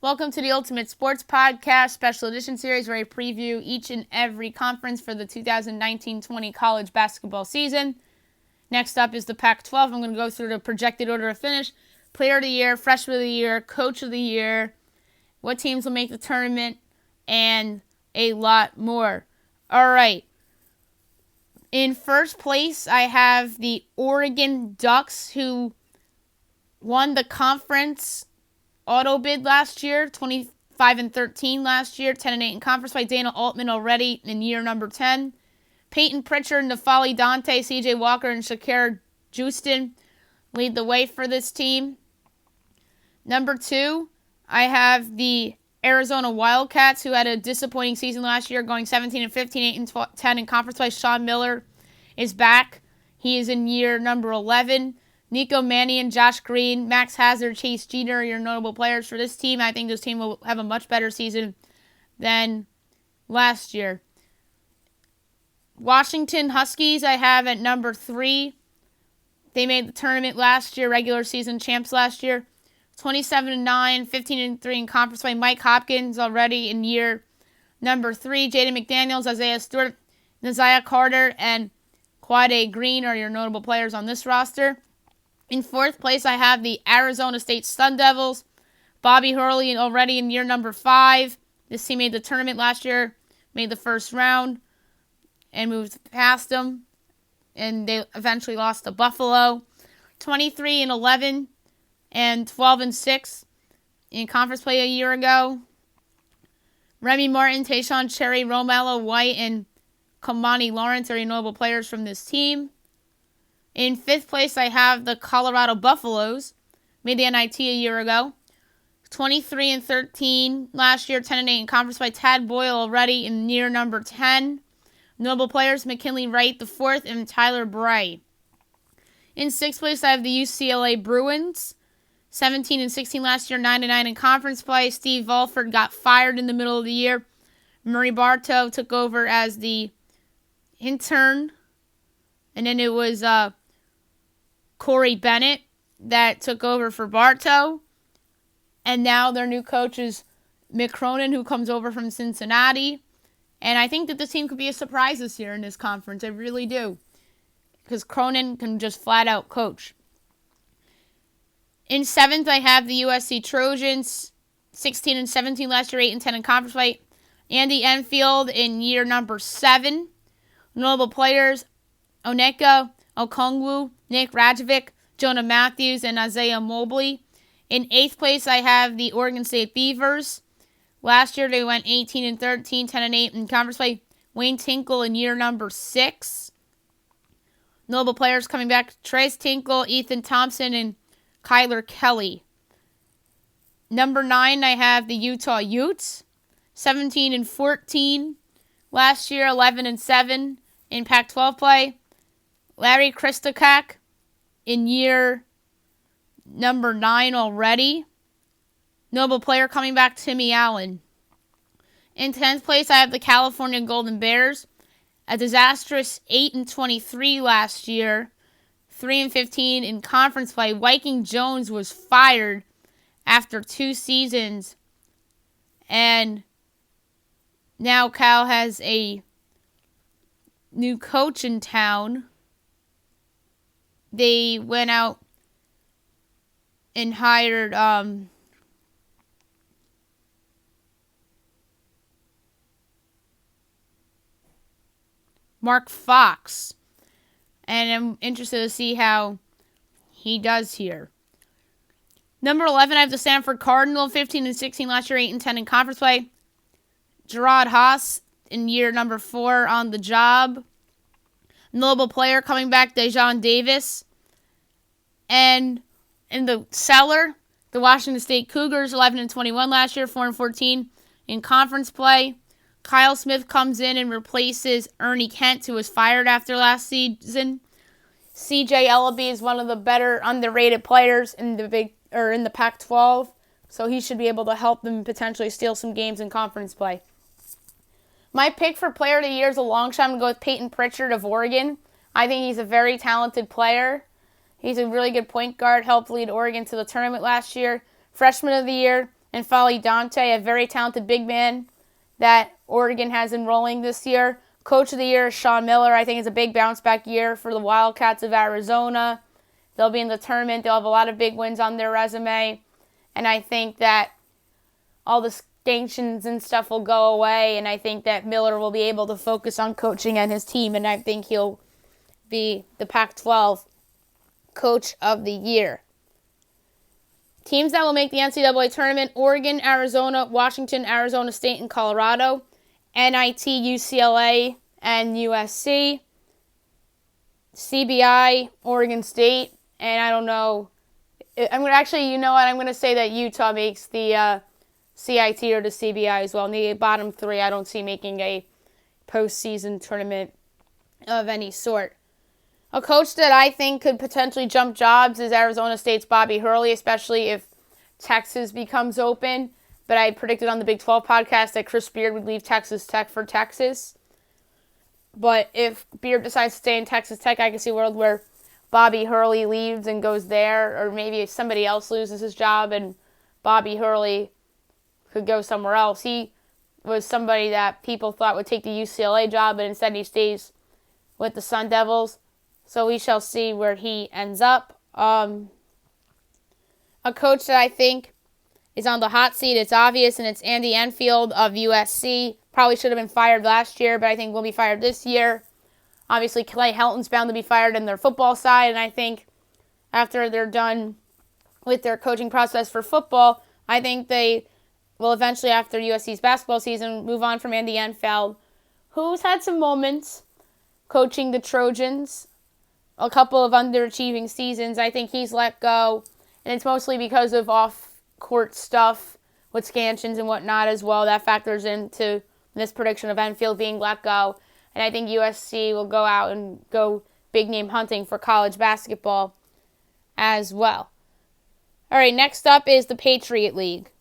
Welcome to the Ultimate Sports Podcast Special Edition Series, where I preview each and every conference for the 2019-20 college basketball season. Next up is the Pac-12. I'm going to go through the projected order of finish, Player of the Year, Freshman of the Year, Coach of the Year, what teams will make the tournament, and a lot more. All right. In first place, I have the Oregon Ducks, who won the conference auto bid last year, 25-13 last year, 10-8 in conference by Dana Altman already in year number 10. Peyton Pritchard, Nafali Dante, C.J. Walker, and Shakira Houston lead the way for this team. Number 2, I have the Arizona Wildcats, who had a disappointing season last year, going 17-15, 8-10 in conference play. Sean Miller is back. He is in year number 11. Nico Mannion, Josh Green, Max Hazard, Chase Jeter are your notable players for this team. I think this team will have a much better season than last year. Washington Huskies I have at number 3. They made the tournament last year, regular season champs last year. 27-9, 15-3 in conference play. Mike Hopkins already in year number 3. Jaden McDaniels, Isaiah Stewart, Naziah Carter, and Quade Green are your notable players on this roster. In fourth place, I have the Arizona State Sun Devils. Bobby Hurley already in year number 5. This team made the tournament last year, made the first round, and moved past them. And they eventually lost to Buffalo. 23-11 and 12-6 in conference play a year ago. Remy Martin, Tayshaun Cherry, Romello White, and Kamani Lawrence are your notable players from this team. In fifth place, I have the Colorado Buffaloes. Made the NIT a year ago. 23-13 last year, 10-8 in conference by Tad Boyle already in year number 10. Notable players, McKinley Wright IV and Tyler Bray. In sixth place, I have the UCLA Bruins. 17-16 last year, 9-9 in conference play. Steve Volford got fired in the middle of the year. Murray Bartow took over as the intern. And then it was Corey Bennett that took over for Bartow. And now their new coach is Mick Cronin, who comes over from Cincinnati. And I think that this team could be a surprise this year in this conference. I really do. Because Cronin can just flat out coach. In seventh, I have the USC Trojans. 16-17 last year, 8-10 in conference play. Andy Enfield in year number 7. Notable players, Oneka Okongwu, Nick Rajovic, Jonah Matthews, and Isaiah Mobley. In eighth place, I have the Oregon State Beavers. Last year, they went 18-13, 10-8 in conference play. Wayne Tinkle in year number 6. Notable players coming back, Trace Tinkle, Ethan Thompson, and Kyler Kelly. Number 9, I have the Utah Utes. 17-14. Last year, 11-7 in Pac-12 play. Larry Christokak in year number 9 already. Notable player coming back, Timmy Allen. In 10th place, I have the California Golden Bears. A disastrous 8-23 last year. 3-15 in conference play. Viking Jones was fired after 2 seasons. And now Cal has a new coach in town. They went out and hired Mark Fox. And I'm interested to see how he does here. Number 11, I have the Stanford Cardinal. 15-16 last year, 8-10 in conference play. Gerard Haas in year number 4 on the job. Notable player coming back, Dejon Davis. And in the cellar, the Washington State Cougars, 11-21 last year, 4-14 in conference play. Kyle Smith comes in and replaces Ernie Kent, who was fired after last season. C.J. Ellaby is one of the better underrated players in the Pac-12, so he should be able to help them potentially steal some games in conference play. My pick for player of the year is a long shot. I'm going to go with Peyton Pritchard of Oregon. I think he's a very talented player. He's a really good point guard, helped lead Oregon to the tournament last year. Freshman of the year, and Folly Dante, a very talented big man that Oregon has enrolling this year. Coach of the year is Sean Miller. I think it's a big bounce-back year for the Wildcats of Arizona. They'll be in the tournament. They'll have a lot of big wins on their resume. And I think that all the sanctions and stuff will go away. And I think that Miller will be able to focus on coaching and his team. And I think he'll be the Pac-12 Coach of the Year. Teams that will make the NCAA tournament: Oregon, Arizona, Washington, Arizona State, and Colorado. NIT, UCLA, and USC. CBI, Oregon State, and I don't know. I'm going to say that Utah makes the CIT or the CBI as well. And the bottom three, I don't see making a postseason tournament of any sort. A coach that I think could potentially jump jobs is Arizona State's Bobby Hurley, especially if Texas becomes open. But I predicted on the Big 12 podcast that Chris Beard would leave Texas Tech for Texas. But if Beard decides to stay in Texas Tech, I can see a world where Bobby Hurley leaves and goes there, or maybe if somebody else loses his job and Bobby Hurley could go somewhere else. He was somebody that people thought would take the UCLA job, but instead he stays with the Sun Devils. So we shall see where he ends up. A coach that I think is on the hot seat, it's obvious, and it's Andy Enfield of USC. Probably should have been fired last year, but I think will be fired this year. Obviously, Clay Helton's bound to be fired in their football side, and I think after they're done with their coaching process for football, I think they will eventually, after USC's basketball season, move on from Andy Enfield, who's had some moments coaching the Trojans, a couple of underachieving seasons. I think he's let go, and it's mostly because of off-court stuff with scansions and whatnot as well. That factors into this prediction of Enfield being let go. And I think USC will go out and go big-name hunting for college basketball as well. All right, next up is the Patriot League.